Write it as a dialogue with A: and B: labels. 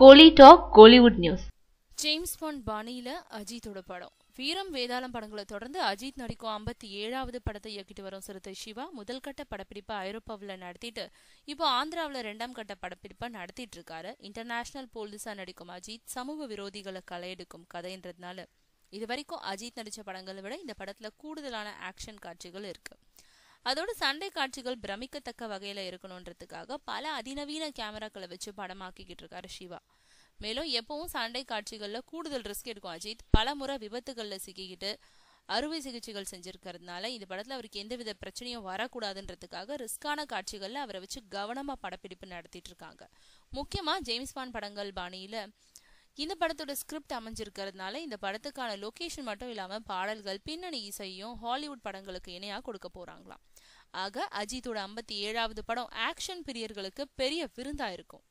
A: கோலி talk Kollywood news.
B: James Bond பாணியில அஜித்தோட படம் வீரம் வேதாளம் படங்களை தொடர்ந்து அஜித் நடிக்கும் 57வது படத்தை இயக்கிட்டு வரும் சிறுத்தை சிவா முதல் கட்ட படப்பிடிப்பை ஐரோப்பாவில் நடத்திட்டு இப்போ ஆந்திராவில் 2ஆம் கட்ட படப்பிடிப்பை நடத்திட்டு இருக்காரு. இன்டர்நேஷனல் போலீஸா நடிக்கும் அஜித் சமூக விரோதிகளை களையெடுக்கும் கதைன்றதுனால இது வரைக்கும் அஜித் நடிச்ச படங்களை விட இந்த படத்துல கூடுதலான ஆக்ஷன் காட்சிகள் இருக்கு. அதோட சண்டை காட்சிகள் பிரமிக்கத்தக்க வகையில இருக்கணும்ன்றதுக்காக பல அதிநவீன கேமராக்களை வச்சு படமாக்கிக்கிட்டு இருக்காரு சிவா. மேலும் எப்பவும் சண்டை காட்சிகள்ல கூடுதல் ரிஸ்க் எடுக்கும் அஜித் பல முறை விபத்துகள்ல சிக்கிக்கிட்டு அறுவை சிகிச்சைகள் செஞ்சிருக்கிறதுனால இந்த படத்துல அவருக்கு எந்தவித பிரச்சனையும் வரக்கூடாதுன்றதுக்காக ரிஸ்கான காட்சிகள்ல அவரை வச்சு கவனமா படப்பிடிப்பு நடத்திட்டு இருக்காங்க. முக்கியமா ஜேம்ஸ் பாண்ட் படங்கள் பாணியில இந்த படத்தோட ஸ்கிரிப்ட் அமைஞ்சிருக்கிறதுனால இந்த படத்துக்கான லொகேஷன் மட்டும் இல்லாம பாடல்கள் பின்னணி இசையும் ஹாலிவுட் படங்களுக்கு இணையா கொடுக்க போறாங்களாம். ஆக அஜித்தோட 57வது படம் ஆக்ஷன் பிரியர்களுக்கு பெரிய விருந்தா இருக்கும்.